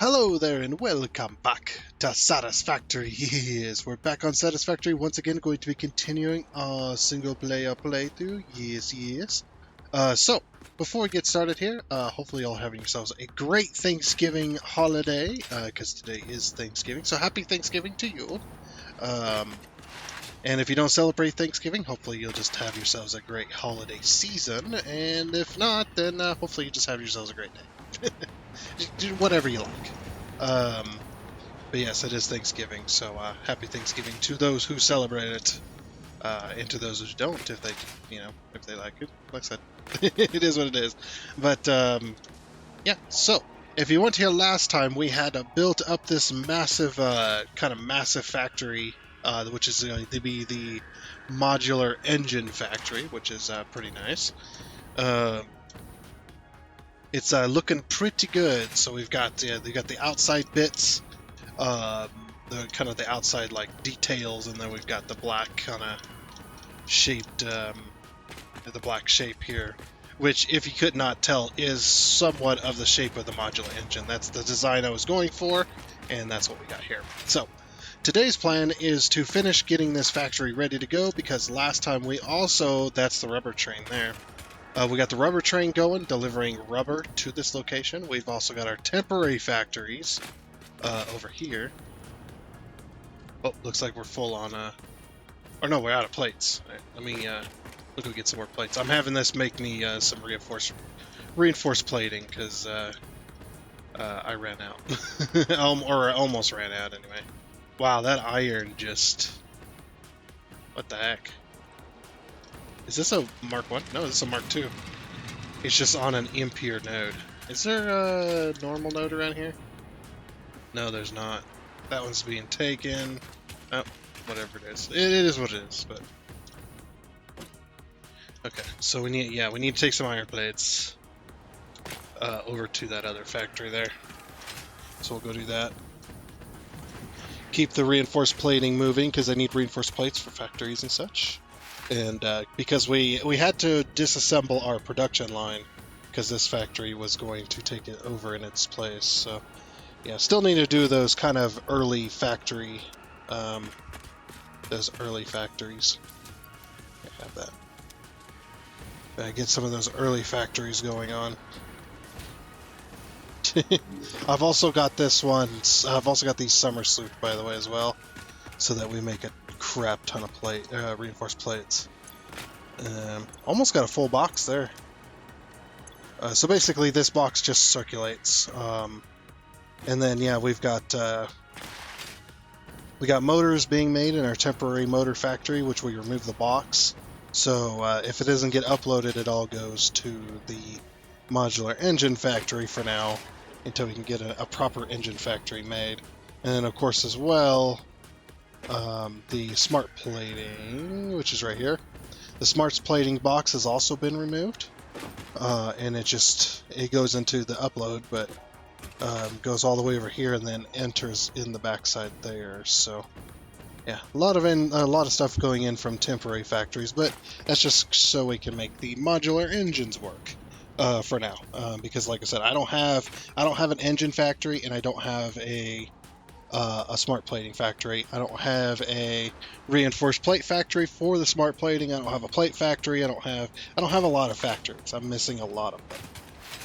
Hello there and welcome back to Satisfactory. Yes, we're back on Satisfactory once again, going to be continuing our single player playthrough. Yes. So, before we get started here, hopefully you're all having yourselves a great Thanksgiving holiday, because today is Thanksgiving, so happy Thanksgiving to you. And if you don't celebrate Thanksgiving, hopefully you'll just have yourselves a great holiday season, and if not, then hopefully you just have yourselves a great day. Do whatever you like. But yes, it is Thanksgiving, so happy Thanksgiving to those who celebrate it, and to those who don't, if they like it. Like I said, it is what it is. But yeah, so if you weren't here last time, we had built up this massive, kind of massive factory, which is going to be the modular engine factory, which is pretty nice. It's looking pretty good. So we've got the outside bits, the kind of the outside like details, and then we've got the black kind of shaped, the black shape here, which, if you could not tell, is somewhat of the shape of the modular engine. That's the design I was going for, and that's what we got here. So today's plan is to finish getting this factory ready to go, because last time that's the rubber train there. We got the rubber train going, delivering rubber to this location. We've also got our temporary factories over here. Oh, looks like we're full on... Or no, we're out of plates. Right, let me look to get some more plates. I'm having this make me some reinforced plating, because I ran out. Or I almost ran out, anyway. Wow, that iron just... What the heck? Is this a Mark 1? No, this is a Mark 2. It's just on an impure node. Is there a normal node around here? No, there's not. That one's being taken. Oh, whatever it is. It is what it is, but... Okay, so we need to take some iron plates over to that other factory there. So we'll go do that. Keep the reinforced plating moving, because I need reinforced plates for factories and such. And because we had to disassemble our production line, because this factory was going to take it over in its place. So yeah, still need to do those kind of early factory, those early factories. I have that. Gotta get some of those early factories going on. I've also got this one. I've also got these summer sleuth, by the way, as well, so that we make a crap ton of reinforced plates. Almost got a full box there. So basically this box just circulates. And then yeah, we got motors being made in our temporary motor factory, which we remove the box. So if it doesn't get uploaded, it all goes to the modular engine factory for now, until we can get a proper engine factory made. And then of course as well, the smart plating, which is right here. The smart plating box has also been removed, and it goes into the upload, but goes all the way over here and then enters in the backside there. So yeah, a lot of stuff going in from temporary factories, but that's just so we can make the modular engines work for now. Because like I said, I don't have an engine factory, and I don't have a smart plating factory. I don't have a reinforced plate factory for the smart plating. I don't have a plate factory. I don't have a lot of factories. I'm missing a lot of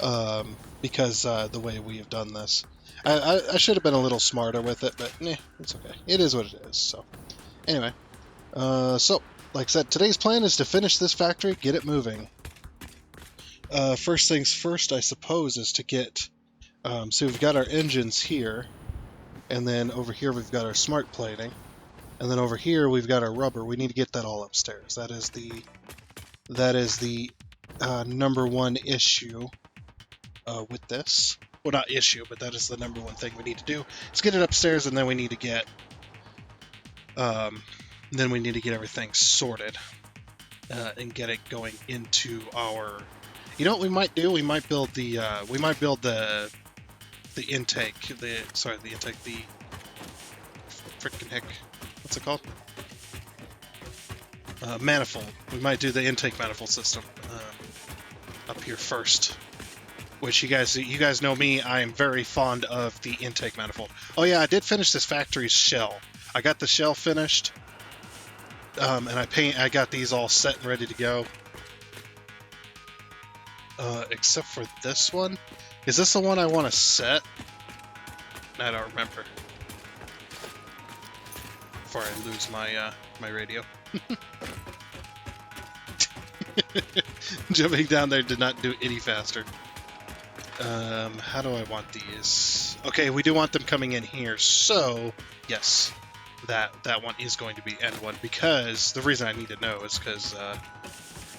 them because the way we have done this. I should have been a little smarter with it, but it's okay. It is what it is. So anyway, so like I said, today's plan is to finish this factory, get it moving. First things first, I suppose, is to get. So we've got our engines here. And then over here we've got our smart plating, and then over here we've got our rubber. We need to get that all upstairs. That is the number one issue with this. Well, not issue, but that is the number one thing we need to do. Is get it upstairs, and then we need to get everything sorted and get it going into our. You know what we might do? We might build the intake, the frickin' heck, what's it called? Manifold. We might do the intake manifold system up here first, which you guys know me, I am very fond of the intake manifold. Oh yeah, I did finish this factory's shell. I got the shell finished, and I got these all set and ready to go. Except for this one. Is this the one I want to set? I don't remember. Before I lose my my radio. Jumping down there did not do any faster. How do I want these? Okay, we do want them coming in here, so yes, that one is going to be N1, because the reason I need to know is because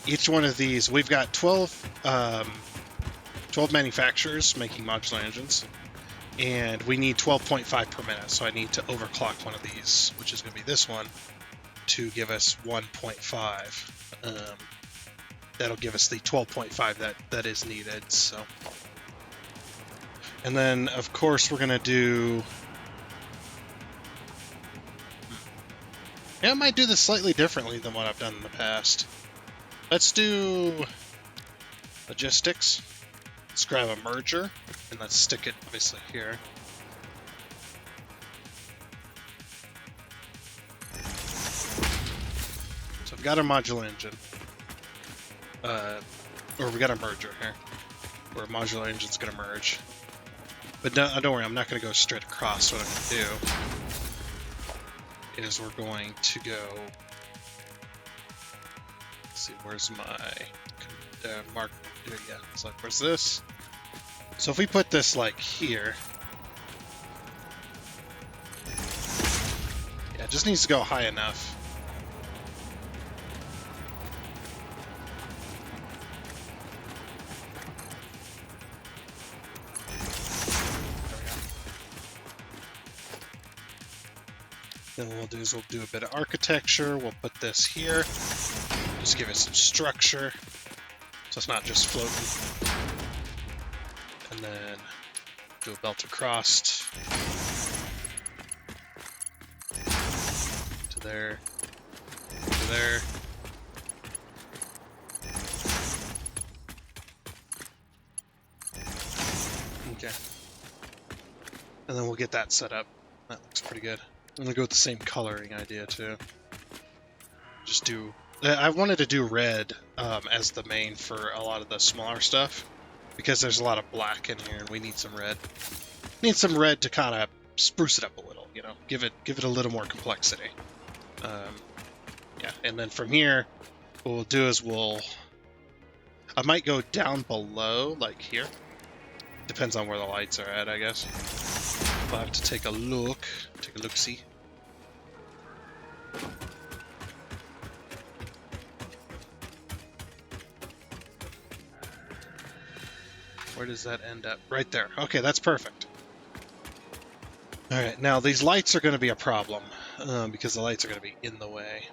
each one of these, we've got 12 manufacturers making modular engines, and we need 12.5 per minute, so I need to overclock one of these, which is going to be this one, to give us 1.5. That'll give us the 12.5 that is needed, so. And then, of course, we're going to do... Yeah, I might do this slightly differently than what I've done in the past. Let's do logistics. Let's grab a merger, and let's stick it, obviously, here. So I've got a modular engine. Or we got a merger here, where a modular engine's going to merge. But don't worry, I'm not going to go straight across. What I'm going to do is we're going to go... Let's see, where's my mark? Yeah, so where's this? So if we put this like here... Yeah, it just needs to go high enough. Then what we'll do is we'll do a bit of architecture. We'll put this here. Just give it some structure, so it's not just floating. And then do a belt across to there, to there. Okay. And then we'll get that set up. That looks pretty good. I'm gonna go with the same coloring idea too. Just do... I wanted to do red as the main for a lot of the smaller stuff, because there's a lot of black in here and we need some red. Need some red to kind of spruce it up a little, you know, give it a little more complexity. Yeah, and then from here, what we'll do is I might go down below, like here. Depends on where the lights are at, I guess. I'll have to take a look-see. Where does that end up? Right there. Okay, that's perfect. Alright, now these lights are going to be a problem, because the lights are going to be in the way.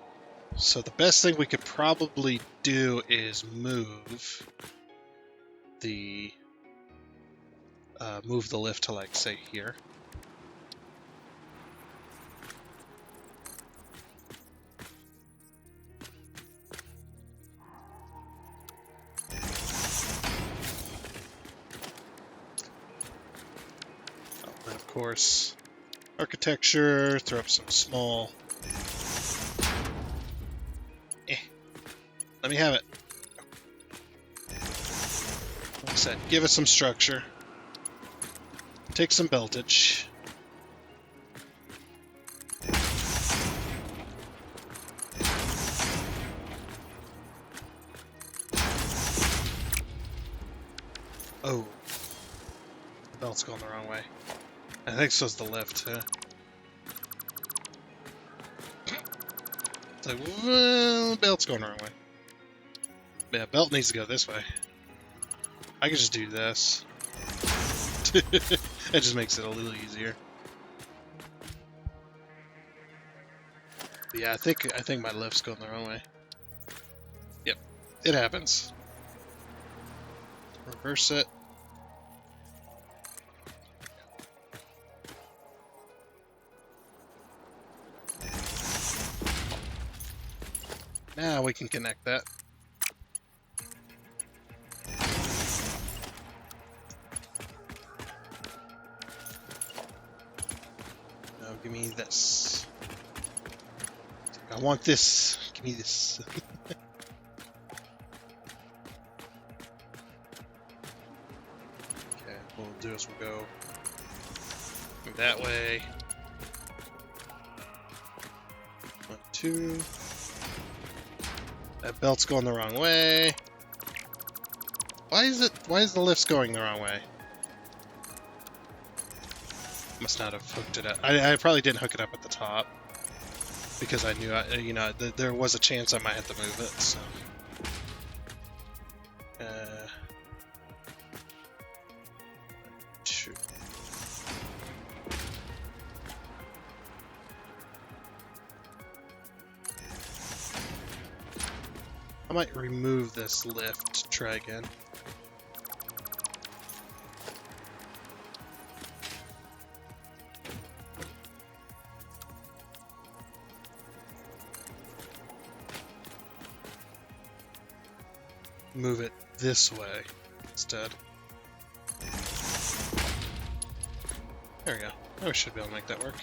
So the best thing we could probably do is move the lift to, like, say, here. And of course, architecture, throw up some small... Let me have it. Like I said, give it some structure. Take some beltage. Oh. The belt's going the wrong way. I think so's the lift, huh? It's like, well, the belt's going the wrong way. Yeah, belt needs to go this way. I can just do this. It just makes it a little easier. But yeah, I think my lift's going the wrong way. Yep, it happens. Reverse it. Now we can connect that. Give me this. I want this. Give me this. Okay, what we'll do is we'll go that way. 1, 2. That belt's going the wrong way. Why is the lift's going the wrong way? Must not have hooked it up. I probably didn't hook it up at the top because I knew, there was a chance I might have to move it. So, shoot. I might remove this lift. Try again. Move it this way instead. There we go. I should be able to make that work.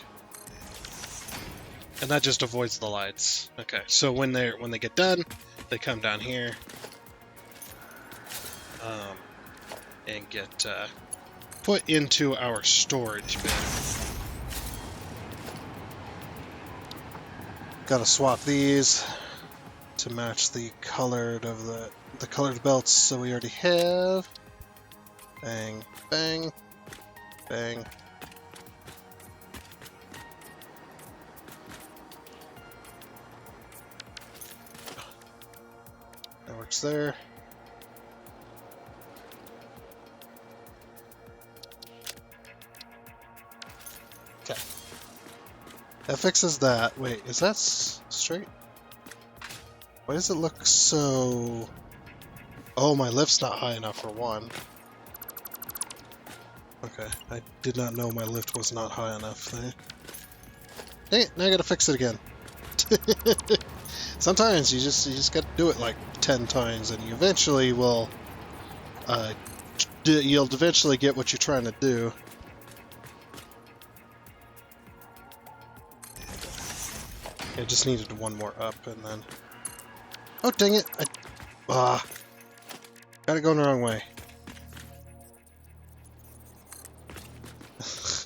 And that just avoids the lights. Okay, so when they get done, they come down here and get put into our storage bin. Gotta swap these to match the colored of the colored belts so we already have. Bang, bang, bang. That works there. Okay. That fixes that. Wait, is that straight? Why does it look so... Oh, my lift's not high enough for one. Okay, I did not know my lift was not high enough there. Dang it, now I gotta fix it again. Sometimes you just gotta do it like 10 times and you eventually will... you'll eventually get what you're trying to do. I just needed one more up and then... Oh, dang it! Got it going the wrong way.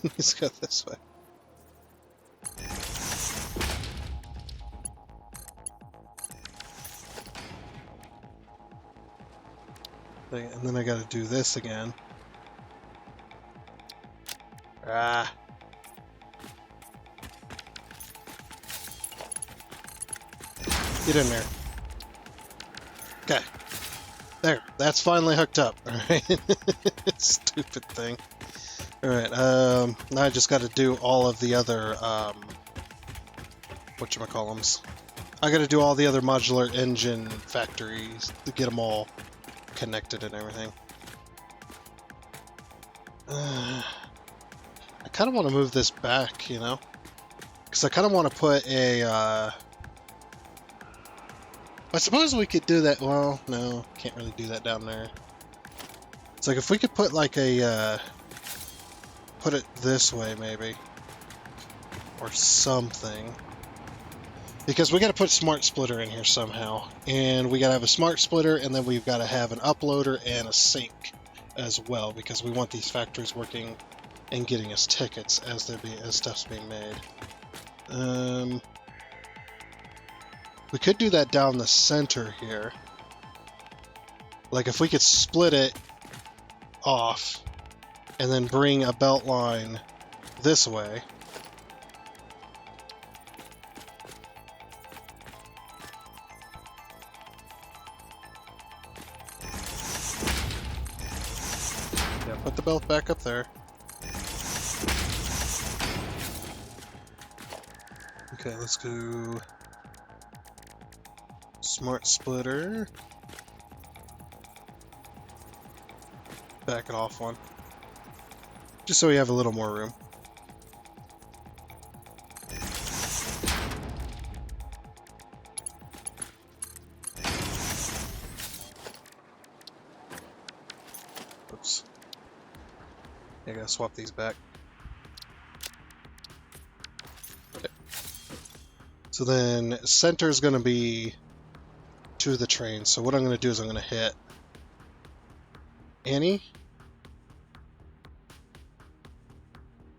Let's go this way. And then I gotta do this again. Ah. Get in there. Okay. There. That's finally hooked up. Alright. Stupid thing. Alright, now I just gotta do all of the other, whatchamacallums. I gotta do all the other modular engine factories to get them all connected and everything. I kind of want to move this back, you know? Because I kind of want to put a, I suppose we could do that. Well, no, can't really do that down there. It's like if we could put like a, put it this way maybe. Or something. Because we got to put smart splitter in here somehow. And we got to have a smart splitter and then we've got to have an uploader and a sync as well. Because we want these factories working and getting us tickets as stuff's being made. We could do that down the center here. Like if we could split it off and then bring a belt line this way. Yeah, put the belt back up there. Okay, let's go smart splitter. Back it off one. Just so we have a little more room. Oops. I gotta swap these back. So then center is going to be to the train. So what I'm going to do is I'm going to hit any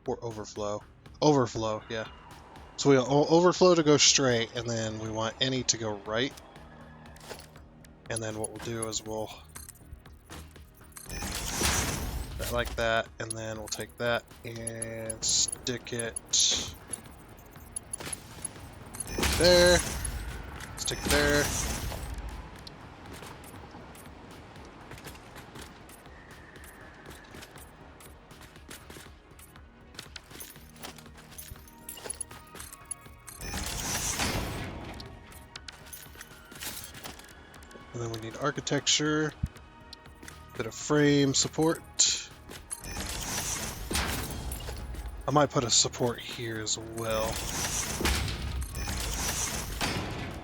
or overflow. Overflow, yeah. So we want overflow to go straight, and then we want any to go right. And then what we'll do is we'll that like that, and then we'll take that and stick it there. Stick it there. And then we need architecture, bit of frame support. I might put a support here as well,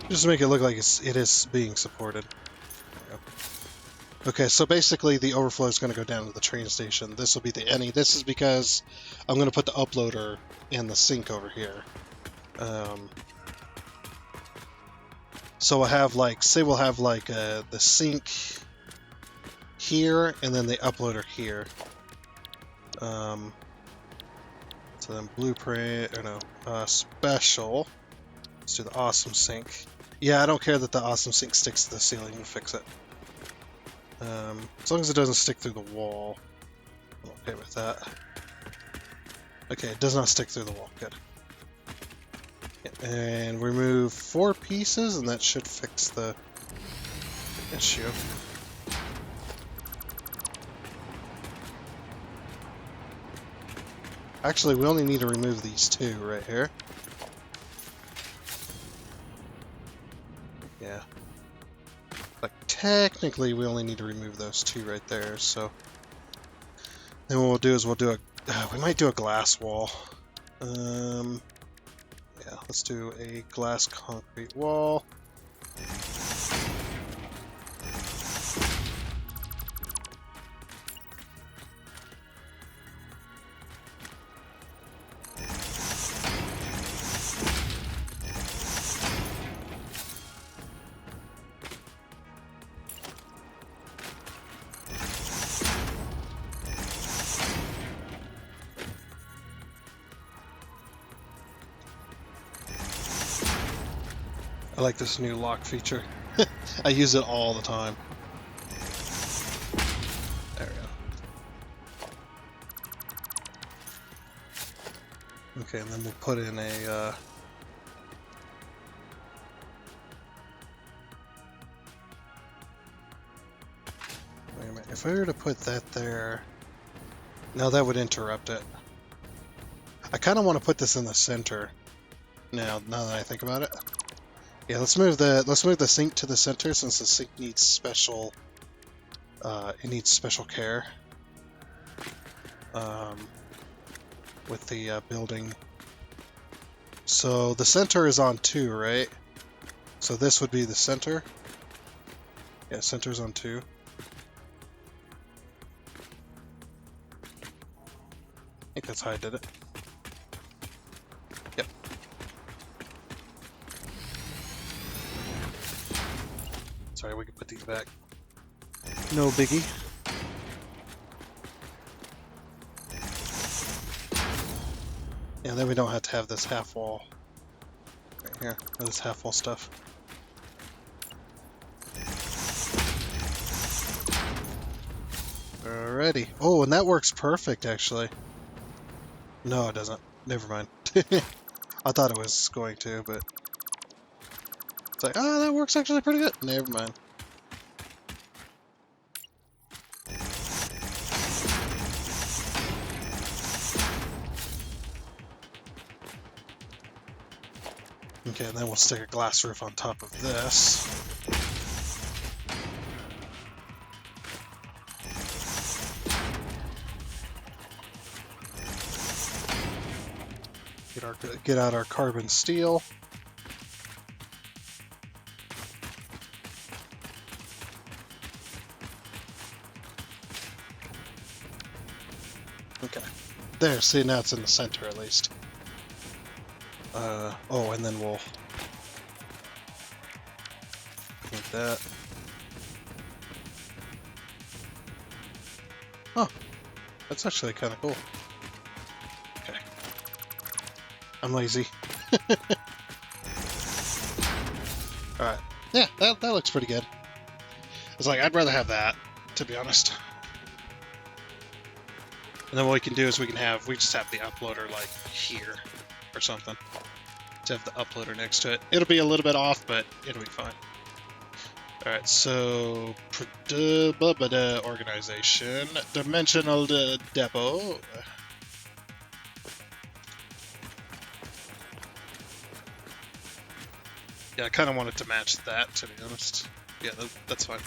just to make it look like it is being supported. Okay, so basically the overflow is going to go down to the train station. This will be the any. This is because I'm going to put the uploader and the sink over here. So we'll have like, say we'll have like the sink here and then the uploader here. So then blueprint, or no, special. Let's do the awesome sink. Yeah, I don't care that the awesome sink sticks to the ceiling. We'll fix it. As long as it doesn't stick through the wall, I'm okay with that. Okay, it does not stick through the wall. Good. Yeah, and remove 4 pieces, and that should fix the issue. Actually, we only need to remove these 2 right here. Yeah. Like, technically, we only need to remove those 2 right there, so... Then what we'll do is we'll do a... we might do a glass wall. Yeah, let's do a glass concrete wall. I like this new lock feature. I use it all the time. There we go. Okay, and then we'll put in a... Wait a minute. If I were to put that there... Now that would interrupt it. I kind of want to put this in the center. Now that I think about it. Yeah, let's move the sink to the center, since the sink needs special care with the building. So the center is on 2, right? So this would be the center. Yeah, center's on 2. I think that's how I did it. Yep. Sorry, we can put these back. No biggie. Yeah, then we don't have to have this half wall right here, or this half wall stuff. Alrighty. Oh, and that works perfect, actually. No, it doesn't. Never mind. I thought it was going to, but... It's like, oh, that works actually pretty good. Never mind. Okay, and then we'll stick a glass roof on top of this. Get out our carbon steel. Okay. There, see, now it's in the center at least. Oh, and then we'll make that. Oh, that's actually kind of cool. Okay. I'm lazy. Alright. Yeah, that looks pretty good. It's like, I'd rather have that, to be honest. And then what we can do is we just have the uploader, like, here, or something. To have the uploader next to it. It'll be a little bit off, but it'll be fine. Alright, so... organization. Dimensional depot. Yeah, I kind of wanted to match that, to be honest. Yeah, that's fine.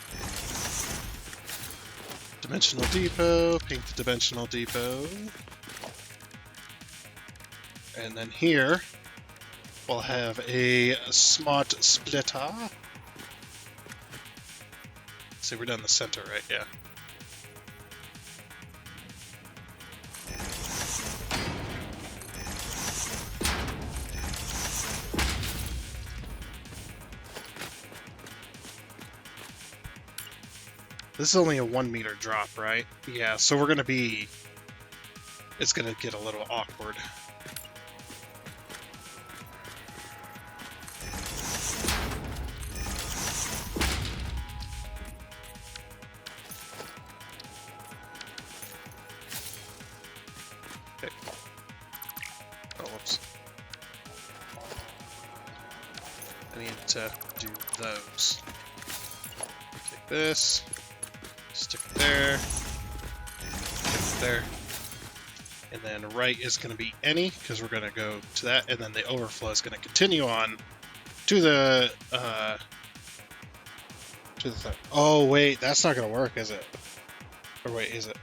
Dimensional depot, paint the dimensional depot. And then here, we'll have a smart splitter. See, we're down the center, right? Yeah. This is only a 1 meter drop, right? Yeah, so we're gonna be... It's gonna get a little awkward. Okay. Oh, whoops. I need to do those. Take this. Stick it there, stick it there, and then right is going to be any, because we're going to go to that, and then the overflow is going to continue on to the thing. Oh wait, that's not going to work, is it? Or wait, is it?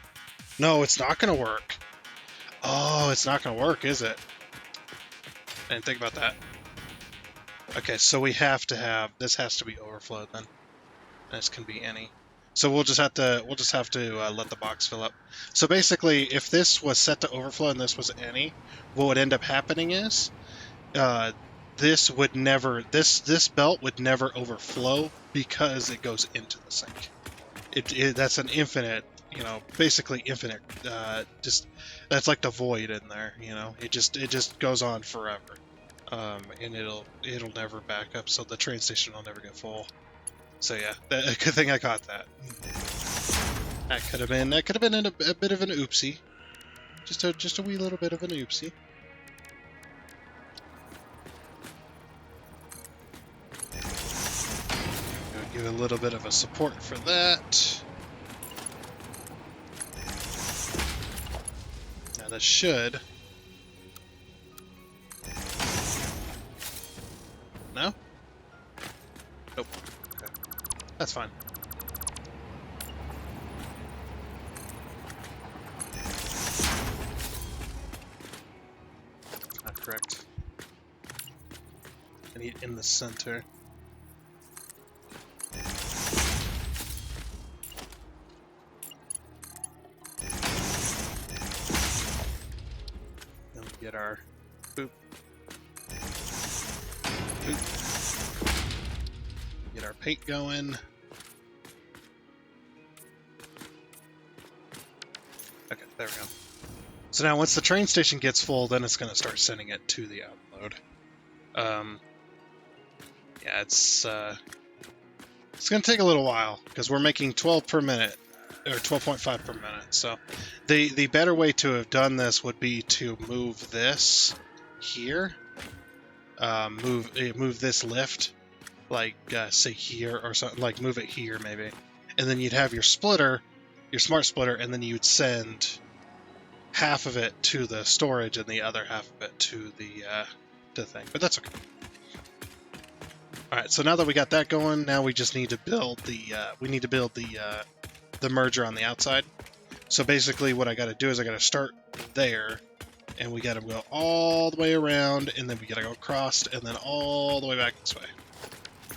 No, it's not going to work. Oh, it's not going to work, is it? I didn't think about that. Okay, so we have to have, this has to be overflowed then. And this can be any. So we'll just have to let the box fill up. So basically, if this was set to overflow and this was any, what would end up happening is this belt would never overflow because it goes into the sink. That's an infinite, basically infinite. That's like the void in there. It just goes on forever, and it'll never back up. So the train station will never get full. So yeah, good thing I caught that. That could have been a bit of an oopsie, just a wee little bit of an oopsie. Give a little bit of a support for that. Now this should. No? Nope. That's fine. Not correct. I need in the center. Then we get our boop. Boop. Get our paint going. Okay, there we go. So now once the train station gets full, then it's going to start sending it to the outload. Yeah, it's going to take a little while because we're making 12 per minute, or 12.5 per minute. So the better way to have done this would be to move this here, move this lift, like say here or something, like move it here maybe, and then you'd have your splitter, your smart splitter, and then you'd send half of it to the storage and the other half of it to the thing. But that's okay. All right, so now that we got that going, now we just need to build the merger on the outside. So basically, what I got to do is I got to start there, and we got to go all the way around, and then we got to go across, and then all the way back this way.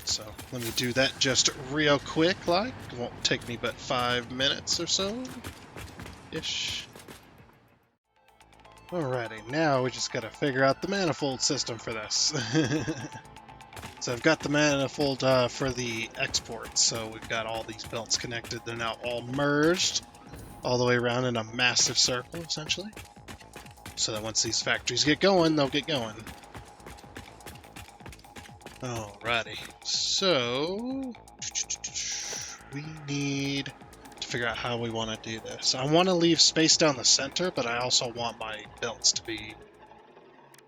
So let me do that just real quick, like it won't take me but 5 minutes or so, ish. Alrighty, now we just gotta figure out the manifold system for this. So I've got the manifold for the export, so we've got all these belts connected. They're now all merged all the way around in a massive circle, essentially. So that once these factories get going, they'll get going. Alrighty, so we need to figure out how we want to do this. I want to leave space down the center, but I also want my belts to be...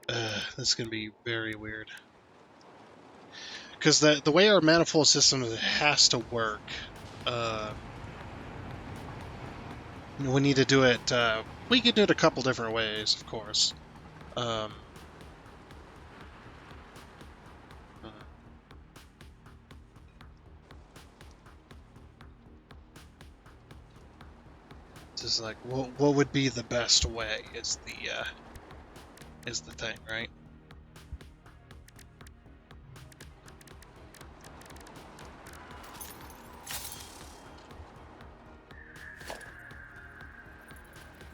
this is going to be very weird. Because the way our manifold system has to work, we need to do it... we can do it a couple different ways, of course. Is like what would be the best way is the thing, right?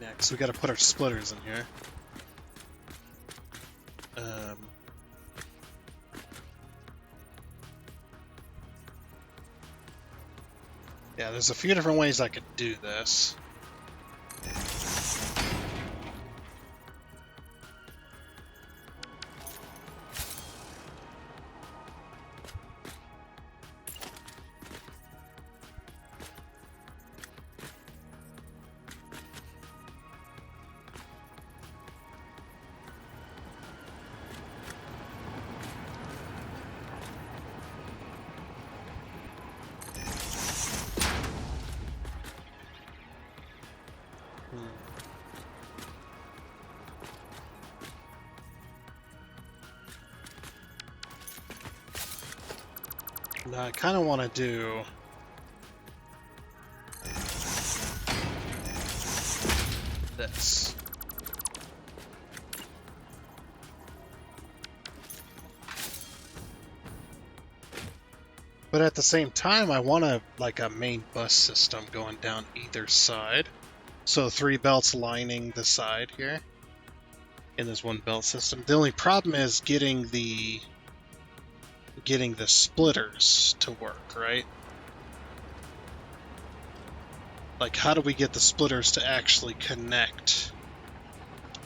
Next, we got to put our splitters in here. Yeah, there's a few different ways I could do this. Now I kind of want to do this. But at the same time, I want like a main bus system going down either side. So 3 belts lining the side here in this one belt system. The only problem is getting the splitters to work, right? Like, how do we get the splitters to actually connect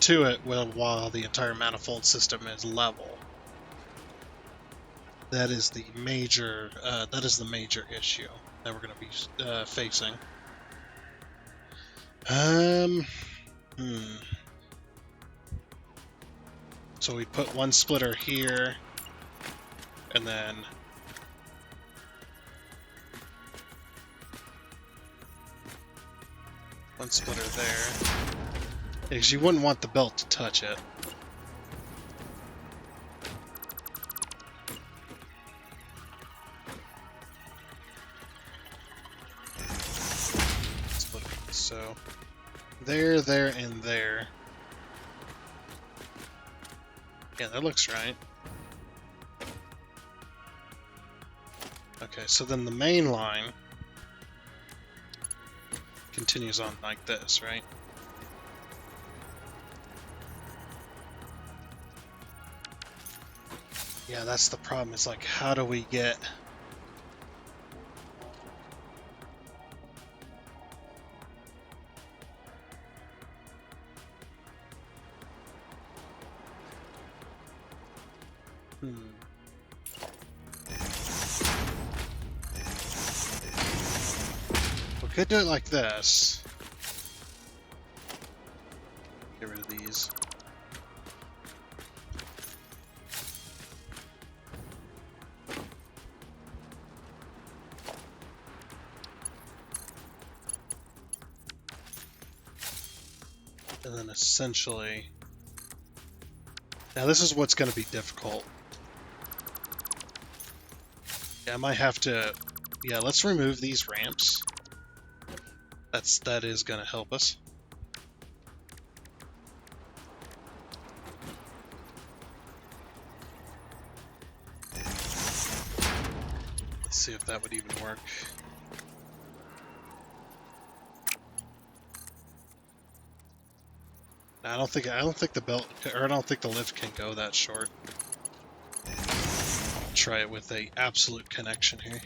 to it while the entire manifold system is level? That is the major issue that we're going to be facing. So we put one splitter here, and then one splitter there, because you wouldn't want the belt to touch it. So there, and there. Yeah, that looks right. Okay, so then the main line continues on like this, right? Yeah, that's the problem. It's like, how do we get... We could do it like this. Get rid of these. And then essentially... Now this is what's going to be difficult. Yeah, I might have to... Yeah, let's remove these ramps. That is going to help us. Let's see if that would even work. I don't think the belt, or I don't think the lift can go that short. I'll try it with a absolute connection here.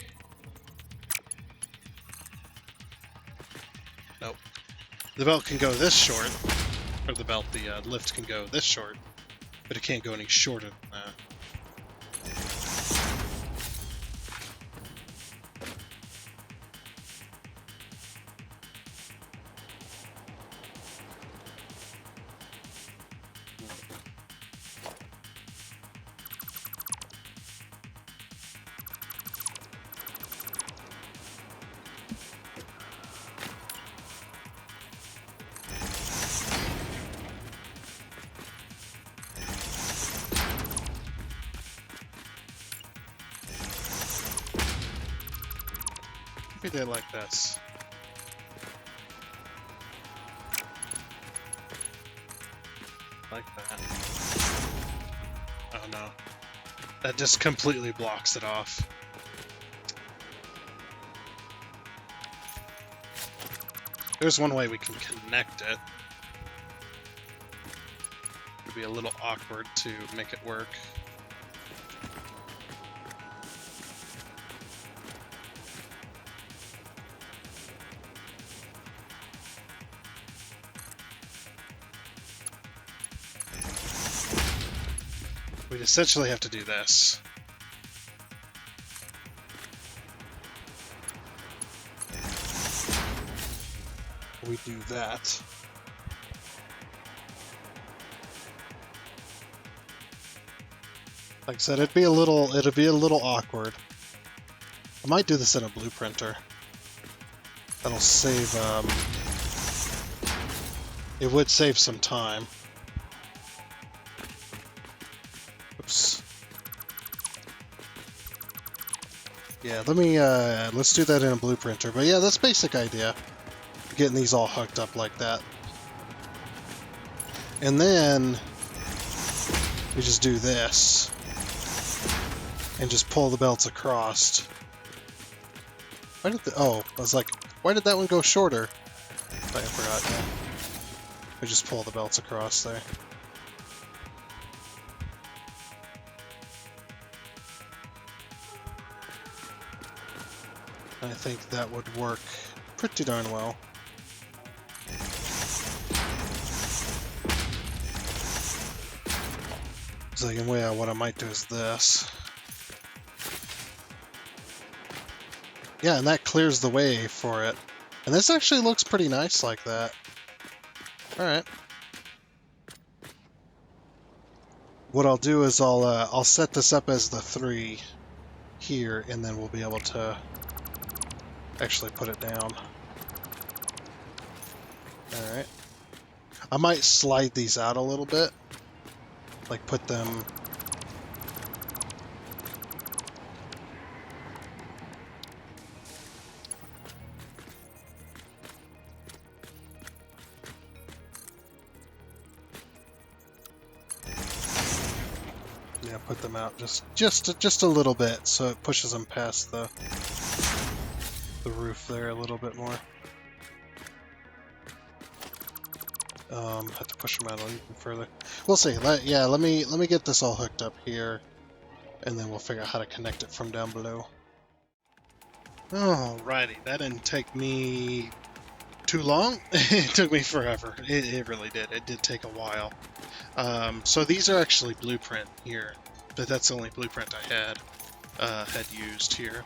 Nope. The belt can go this short, or the lift can go this short, but it can't go any shorter than that. Maybe they like this. Like that. Oh no. That just completely blocks it off. There's one way we can connect it. It'd be a little awkward to make it work. We'd essentially have to do this. We do that. Like I said, it'd be a little awkward. I might do this in a blueprinter. That'll save, it would save some time. Oops. Yeah, let's do that in a blueprinter. But yeah, that's basic idea. Getting these all hooked up like that. And then we just do this. And just pull the belts across. Why did I was like, why did that one go shorter? I forgot, yeah. We just pull the belts across there. I think that would work pretty darn well. So what I might do is this. Yeah, and that clears the way for it. And this actually looks pretty nice like that. Alright. What I'll do is I'll set this up as the 3 here, and then we'll be able to actually put it down. Alright. I might slide these out a little bit. Like put them... Yeah, put them out just a little bit, so it pushes them past the roof there a little bit more. Have to push them out a little further. We'll see. Let me get this all hooked up here, and then we'll figure out how to connect it from down below. Alrighty, that didn't take me too long. It took me forever. It really did. It did take a while. So these are actually blueprint here, but that's the only blueprint I had used here.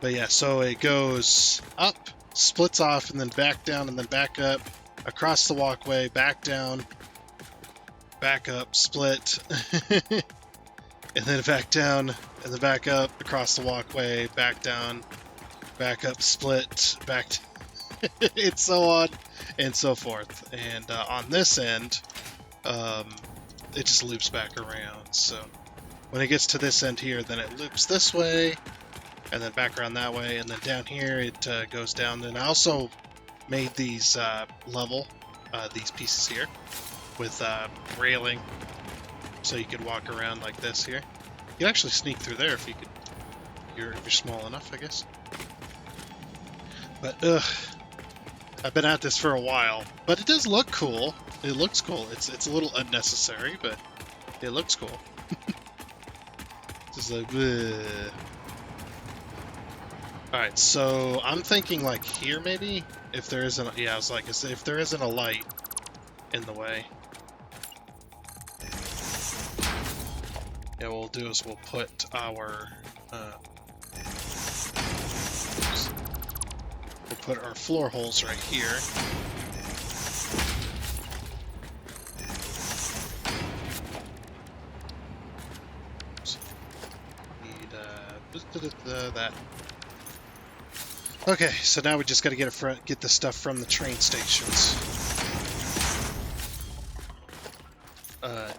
But yeah, so it goes up, splits off, and then back down, and then back up, across the walkway, back down, back up, split, and then back down, and then back up, across the walkway, back down, back up, split, back. It's so on and so forth. And on this end, it just loops back around. So when it gets to this end here, then it loops this way, and then back around that way, and then down here it goes down. Then I also made these level, these pieces here, with railing, so you could walk around like this here. You could actually sneak through there if you're small enough, I guess. But I've been at this for a while, but it does look cool. It looks cool. It's a little unnecessary, but it looks cool. Just like, bleh. Alright, so I'm thinking like here maybe? If there isn't, yeah, I was like, if there isn't a light in the way. Yeah, what we'll do is we'll put our, we'll put our floor holes right here. That. Okay, so now we just got to get the stuff from the train stations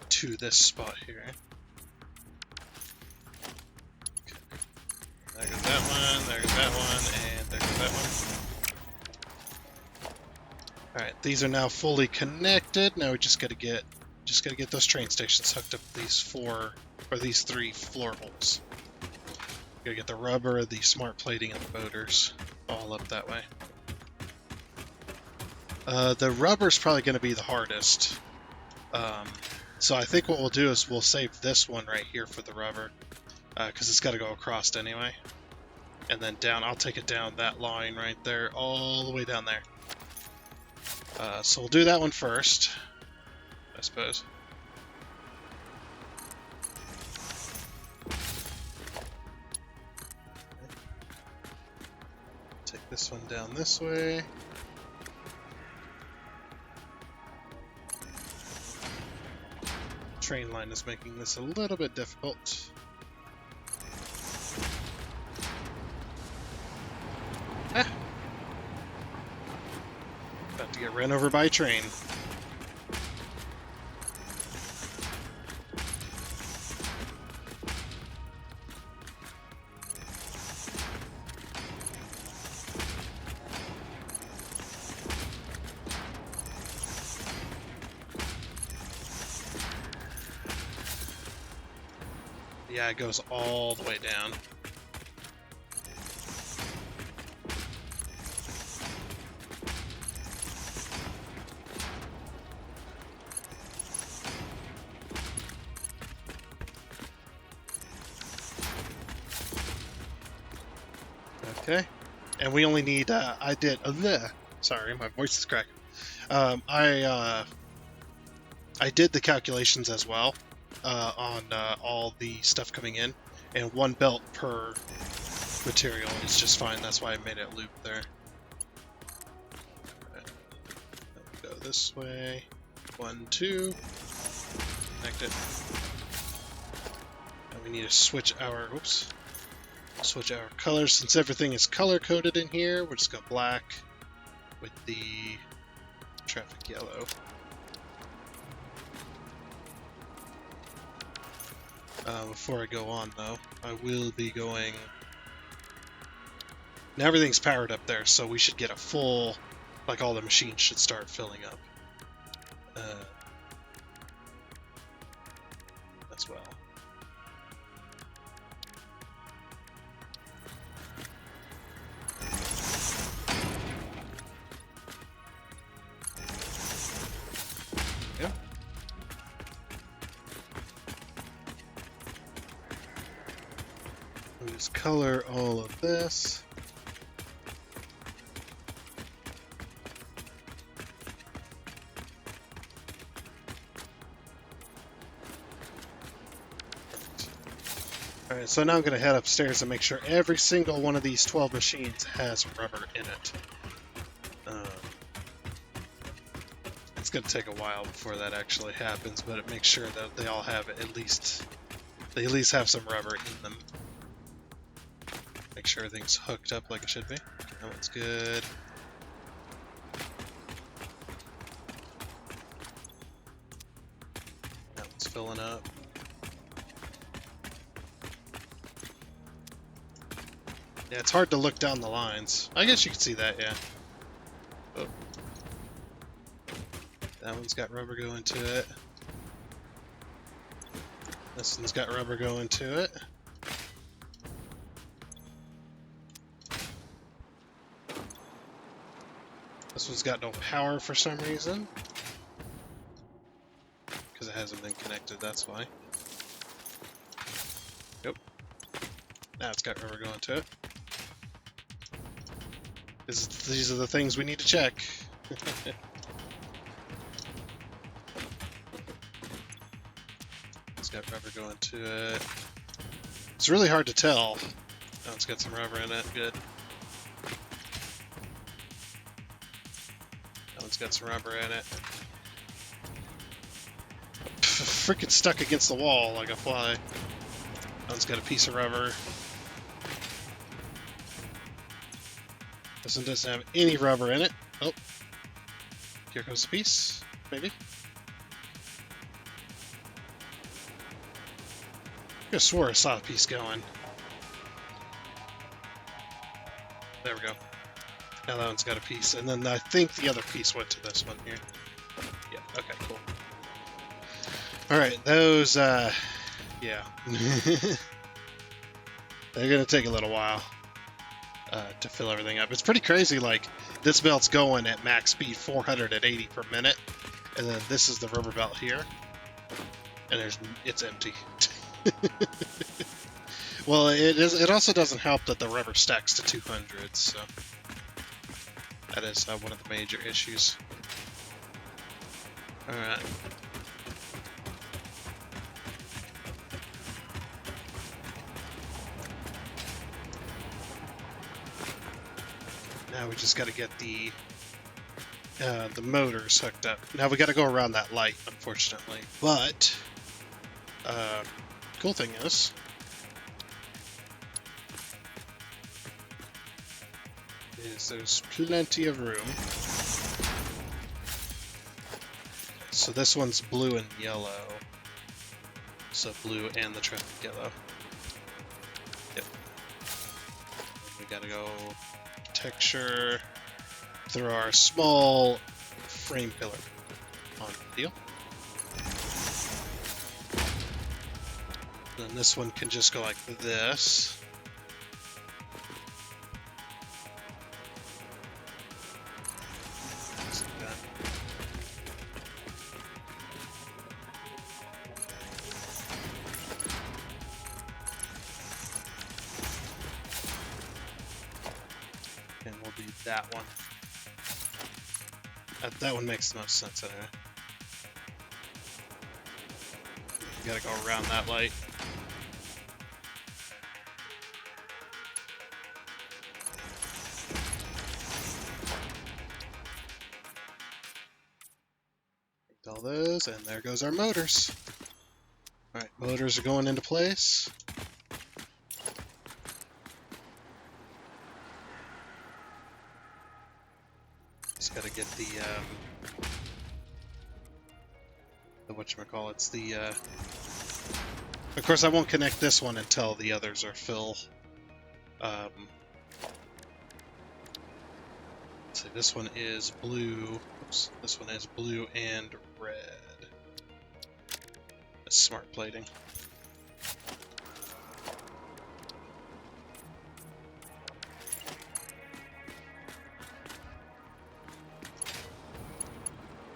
to this spot here. Okay. There goes that one, there goes that one, and there goes that one. All right, these are now fully connected. Now we just got to get those train stations hooked up with these three floor holes. Gotta get the rubber, the smart plating, and the motors all up that way. The rubber's probably going to be the hardest. So I think what we'll do is we'll save this one right here for the rubber, because it's got to go across anyway. And then down, I'll take it down that line right there, all the way down there. So we'll do that one first, I suppose. Take this one down this way. Train line is making this a little bit difficult. Ah. About to get run over by a train. Yeah, it goes all the way down. Okay, and we only need, sorry, my voice is cracking. I did the calculations as well. On all the stuff coming in, and one belt per material is just fine. That's why I made it loop there. Okay. Go this way. 1, 2. Connect it. And we need to switch our colors. Since everything is color coded in here, we'll just go black with the traffic yellow. Before I go on, though, I will be going... Now everything's powered up there, so we should get a full... Like, all the machines should start filling up. As well. Yeah. We'll just color all of this. Alright, so now I'm going to head upstairs and make sure every single one of these 12 machines has rubber in it. It's going to take a while before that actually happens, but it makes sure that they all have at least have some rubber in them. Make sure everything's hooked up like it should be. That one's good. That one's filling up. Yeah, it's hard to look down the lines. I guess you can see that, yeah. Oh. That one's got rubber going to it. This one's got rubber going to it. This one's got no power for some reason. hasn't been connected, that's why. Yep. Now it's got rubber going to it. These are the things we need to check. It's got rubber going to it. It's really hard to tell. Oh, it's got some rubber in it. Good. That one's got some rubber in it. Freaking stuck against the wall like a fly. That one's got a piece of rubber. This one doesn't have any rubber in it. Oh. Here comes the piece. Maybe. I swore I saw a piece going. There we go. Now that one's got a piece. And then I think the other piece went to this one here. Yeah, okay, cool. Alright, those, yeah. They're gonna take a little while to fill everything up. It's pretty crazy, like, this belt's going at max speed 480 per minute, and then this is the rubber belt here, and it's empty. Well, it also doesn't help that the rubber stacks to 200, so that is one of the major issues. Alright. Now we just got to get the motors hooked up. Now we got to go around that light, unfortunately. But cool thing is, there's plenty of room. So this one's blue and yellow. So blue and the traffic yellow. Yep. We gotta go texture, throw our small frame pillar on the deal. Then this one can just go like this. And we'll do that one. That one makes the most sense anyway. You gotta go around that light. All those, and there goes our motors. Alright, motors are going into place. Just gotta get the whatchamacallits, of course I won't connect this one until the others are full. So this one is blue. Oops, this one is blue and red. That's smart plating.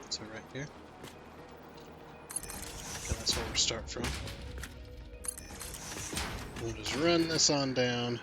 So right here. And that's where we'll start from. We'll just run this on down.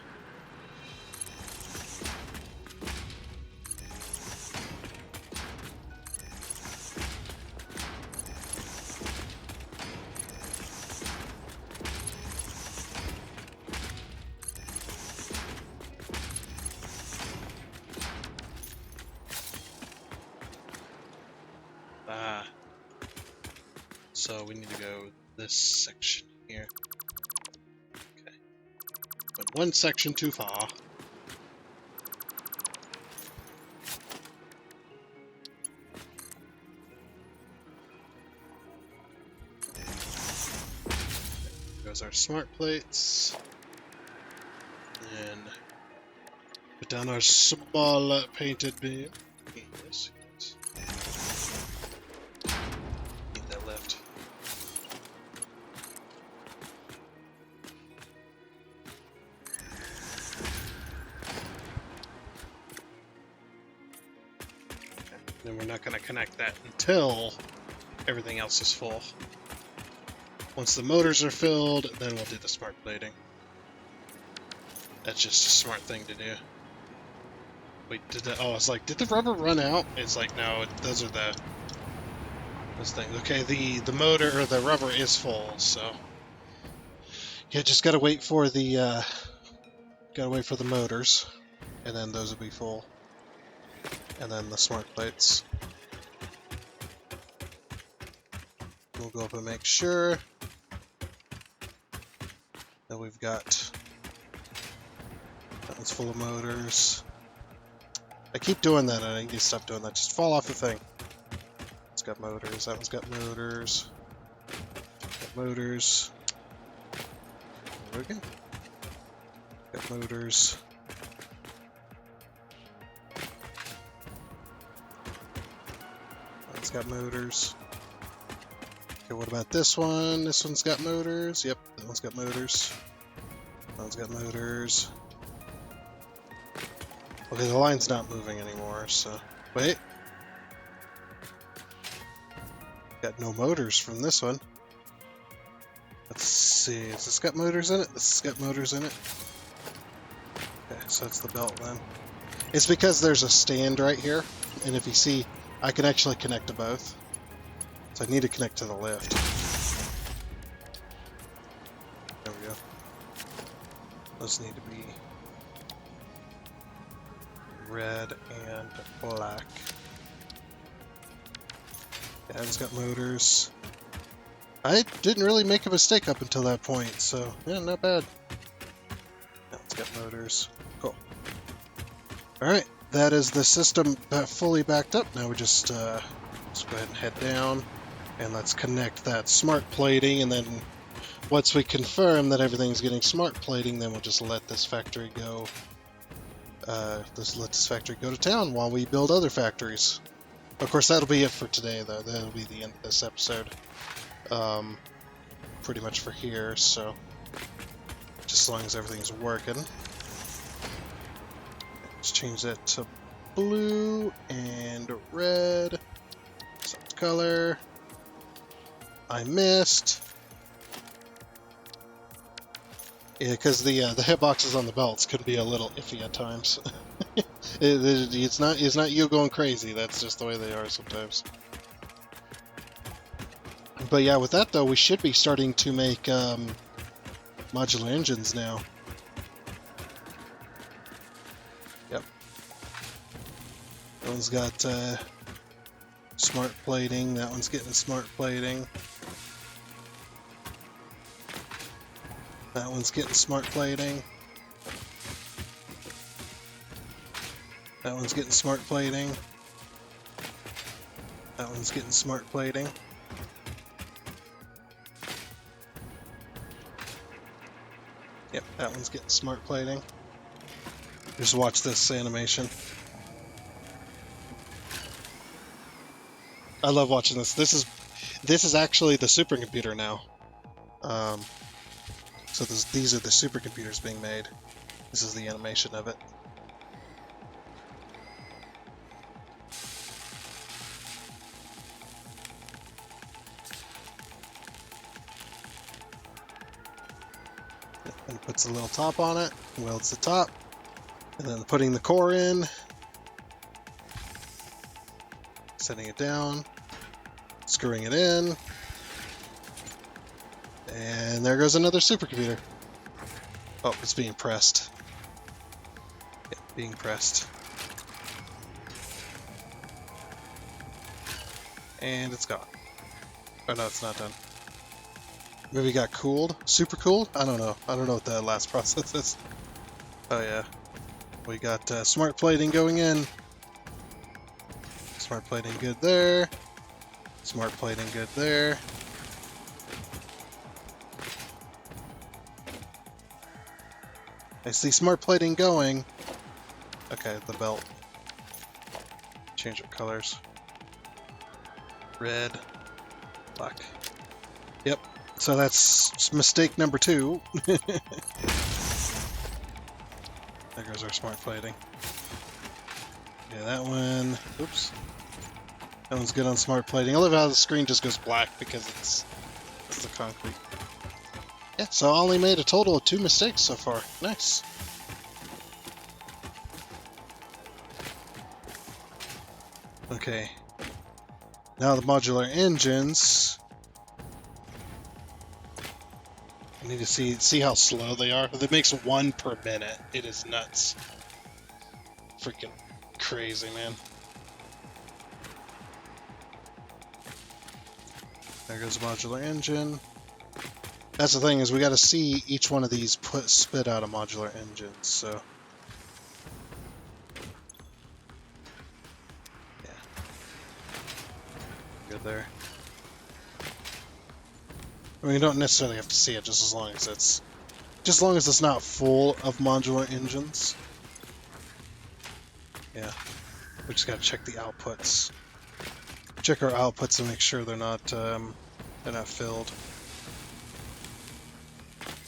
So we need to go this section here. Okay. Went one section too far. There goes our smart plates. And put down our small painted beam. Yes. Need that lift. Then we're not going to connect that until everything else is full. Once the motors are filled, then we'll do the smart plating. That's just a smart thing to do. Wait, oh, I was like, did the rubber run out? It's like, no, those things. Okay, the motor, or the rubber is full, so... Yeah, just gotta wait for the, motors, and then those will be full. And then the smart plates. We'll go up and make sure that we've got... That one's full of motors. I keep doing that, and I need to stop doing that. Just fall off the thing. It's got motors. That one's got motors. Got motors. There we go. Got motors. That's got motors. Okay, what about this one? This one's got motors. Yep, that one's got motors. That one's got motors. Okay, the line's not moving anymore, so... Wait. Got no motors from this one. Let's see, has this got motors in it? This has got motors in it. Okay, so that's the belt then. It's because there's a stand right here, and if you see, I can actually connect to both. So I need to connect to the lift. There we go. Those need to be red and black. Yeah, it's got motors. I didn't really make a mistake up until that point, so yeah, not bad. Yeah, it's got motors. Cool. Alright, that is the system fully backed up. Now we just let's go ahead and head down, and let's connect that smart plating, and then once we confirm that everything's getting smart plating, then we'll just let this factory go. Let this factory go to town while we build other factories. Of course, that'll be it for today, though. That'll be the end of this episode. Pretty much for here, so just as long as everything's working. Let's change that to blue and red. Select color. I missed. Yeah, because the hitboxes on the belts could be a little iffy at times. It's not you going crazy. That's just the way they are sometimes. But yeah, with that though, we should be starting to make modular engines now. Yep. That one's got smart plating. That one's getting smart plating. That one's getting smart plating. That one's getting smart plating. That one's getting smart plating. Yep, that one's getting smart plating. Just watch this animation. I love watching this. This is actually the supercomputer now. So these are the supercomputers being made. This is the animation of it. And puts a little top on it, welds the top, and then putting the core in, setting it down, screwing it in, and there goes another supercomputer. Oh, it's being pressed. Yeah, being pressed. And it's gone. Oh no, it's not done. Maybe it got cooled? Super cooled? I don't know. I don't know what the last process is. Oh yeah. We got smart plating going in. Smart plating good there. Smart plating good there. I see smart plating going. Okay, the belt. Change of colors. Red. Black. Yep. So that's mistake number 2. There goes our smart plating. Yeah, that one. Oops. That one's good on smart plating. I love how the screen just goes black because it's the concrete. Yeah, so I only made a total of 2 mistakes so far. Nice. Okay. Now the modular engines. I need to see how slow they are. It makes 1 per minute. It is nuts. Freaking crazy, man. There goes the modular engine. That's the thing, is we got to see each one of these spit out a modular engine, so... Yeah. Good there. I mean, you don't necessarily have to see it, just as long as it's not full of modular engines. Yeah. We just got to check the outputs. Check our outputs and make sure they're not filled.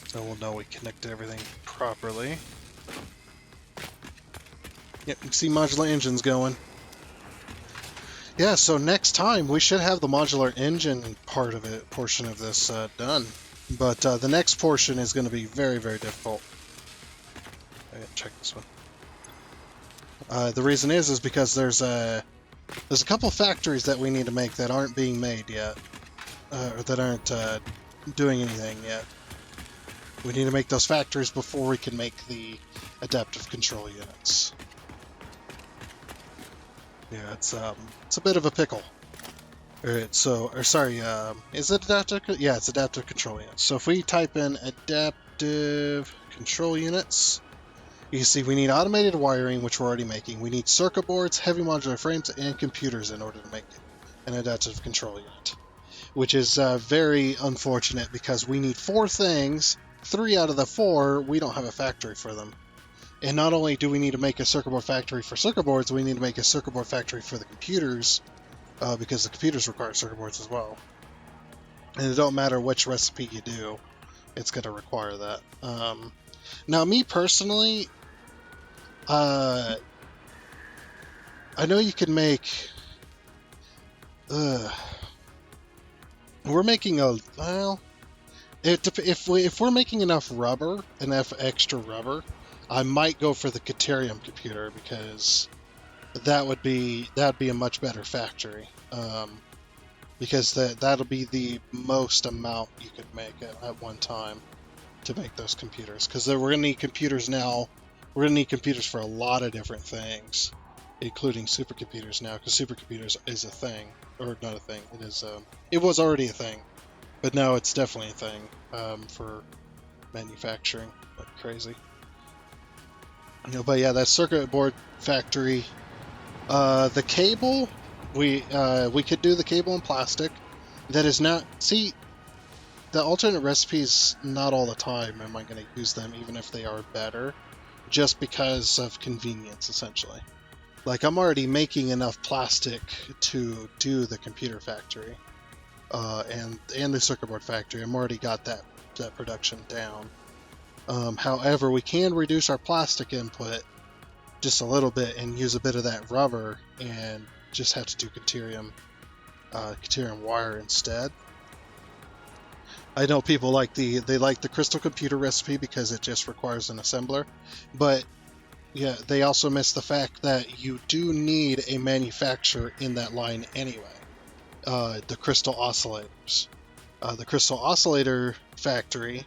So we'll know we connected everything properly. Yep, you can see modular engines going. Yeah, so next time we should have the modular engine portion of this done. But the next portion is going to be very, very difficult. I gotta check this one. The reason is because there's a couple factories that we need to make that aren't being made yet, or that aren't doing anything yet. We need to make those factories before we can make the adaptive control units. Yeah, it's a bit of a pickle. Alright, so, is it adaptive? Yeah, it's adaptive control units. So if we type in adaptive control units, you can see we need automated wiring, which we're already making. We need circuit boards, heavy modular frames, and computers in order to make an adaptive control unit. Which is very unfortunate because we need 4 things. 3 out of the 4, we don't have a factory for them. And not only do we need to make a circuit board factory for circuit boards, we need to make a circuit board factory for the computers, because the computers require circuit boards as well. And it don't matter which recipe you do, it's going to require that. Now, me personally, I know you can make... we're making a... Well... If we're making enough rubber, enough extra rubber, I might go for the Caterium computer, because that would be a much better factory. Because that'll be the most amount you could make at one time to make those computers. Because we're gonna need computers now. We're gonna need computers for a lot of different things, including supercomputers now. Because supercomputers is a thing, or not a thing. It is. It was already a thing. But now it's definitely a thing for manufacturing like crazy. But yeah, that circuit board factory. The cable, we could do the cable in plastic. That is not. See, the alternate recipes, not all the time am I going to use them, even if they are better, just because of convenience, essentially. Like, I'm already making enough plastic to do the computer factory. And the circuit board factory. I'm already got that production down. However, we can reduce our plastic input just a little bit and use a bit of that rubber and just have to do Caterium wire instead. I know people like the crystal computer recipe because it just requires an assembler, but yeah, they also miss the fact that you do need a manufacturer in that line anyway. The crystal oscillators. The crystal oscillator factory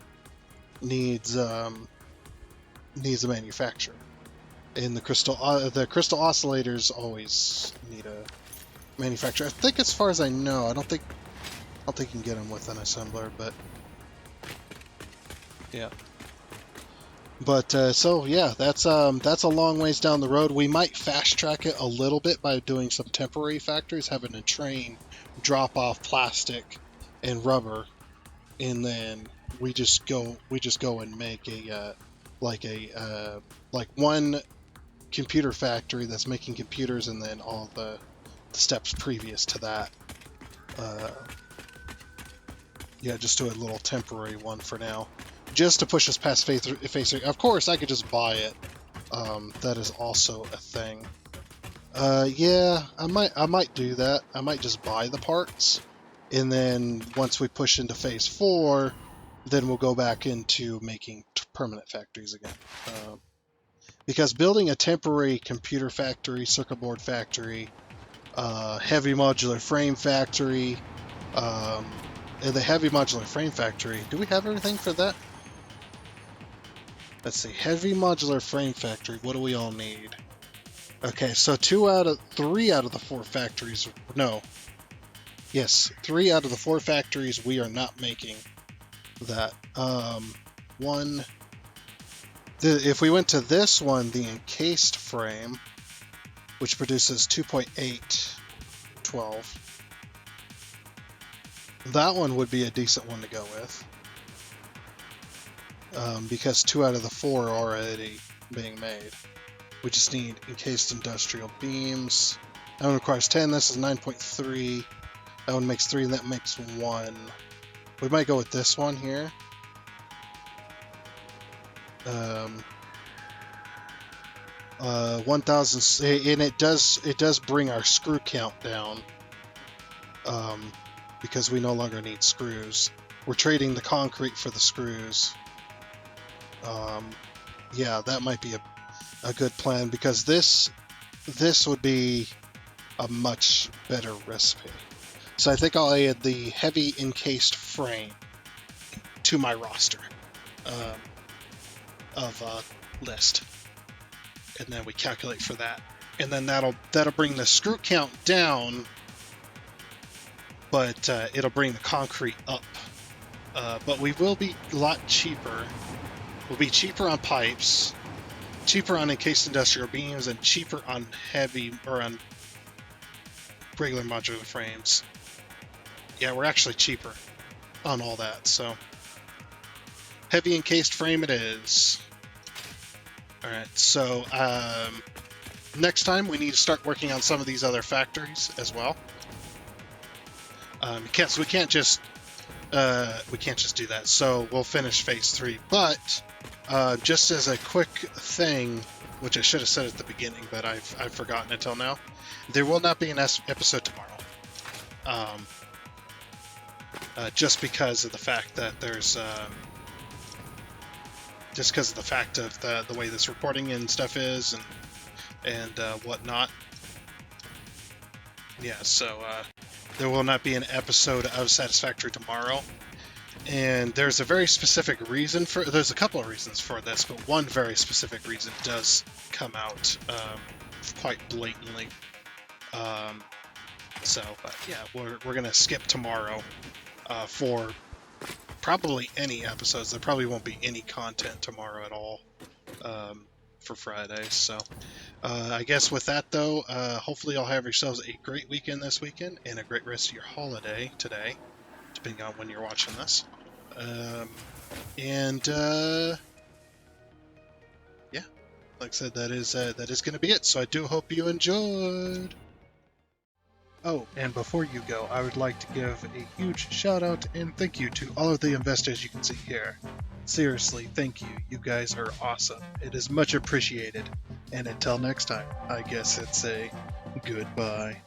needs a manufacturer, and the crystal oscillators always need a manufacturer. I think, as far as I know, I don't think you can get them with an assembler, but yeah. But so yeah, that's a long ways down the road. We might fast track it a little bit by doing some temporary factories, having a train drop off plastic and rubber, and then we just go and make like one computer factory that's making computers, and then all the steps previous to that. Yeah, just do a little temporary one for now, just to push us past phase 3. Of course, I could just buy it. That is also a thing. Yeah, I might do that. I might just buy the parts And then once we push into phase 4, then we'll go back into making permanent factories again. Because building a temporary computer factory, circuit board factory, heavy modular frame factory, the heavy modular frame factory, do we have everything for that? Let's see, heavy modular frame factory, what do we all need? Okay, so 3 out of the 4 factories, no. Yes, 3 out of the 4 factories we are not making that. If we went to this one, the encased frame, which produces 2.812, that one would be a decent one to go with. Because 2 out of the 4 are already being made. We just need encased industrial beams. That one requires 10, this is 9.3. That one makes 3, and that makes 1. We might go with this one here. 1,000, and it does bring our screw count down. Because we no longer need screws. We're trading the concrete for the screws. Yeah, that might be a good plan, because this would be a much better recipe. So I think I'll add the heavy encased frame to my roster of list, and then we calculate for that, and then that'll bring the screw count down, but it'll bring the concrete up. But we will be a lot cheaper. We'll be cheaper on pipes, cheaper on encased industrial beams, and cheaper on on regular modular frames. Yeah, we're actually cheaper on all that, so heavy encased frame it is. Alright, so next time we need to start working on some of these other factories as well. We can't just do that, so we'll finish phase 3. But just as a quick thing, which I should have said at the beginning, but I've forgotten until now, there will not be an episode tomorrow. Just because of the fact that there's just because of the fact of the way this reporting and stuff is and whatnot. Yeah, so there will not be an episode of Satisfactory tomorrow. And there's a very specific reason for, there's a couple of reasons for this, but one very specific reason does come out quite blatantly. But yeah, we're going to skip tomorrow for probably any episodes. There probably won't be any content tomorrow at all for Friday. So I guess with that, though, hopefully you'll have yourselves a great weekend this weekend and a great rest of your holiday today, depending on when you're watching this. Yeah, like I said, that is going to be it. So I do hope you enjoyed. Oh, and before you go, I would like to give a huge shout out and thank you to all of the investors you can see here. Seriously, thank you. You guys are awesome. It is much appreciated. And until next time, I guess it's a goodbye.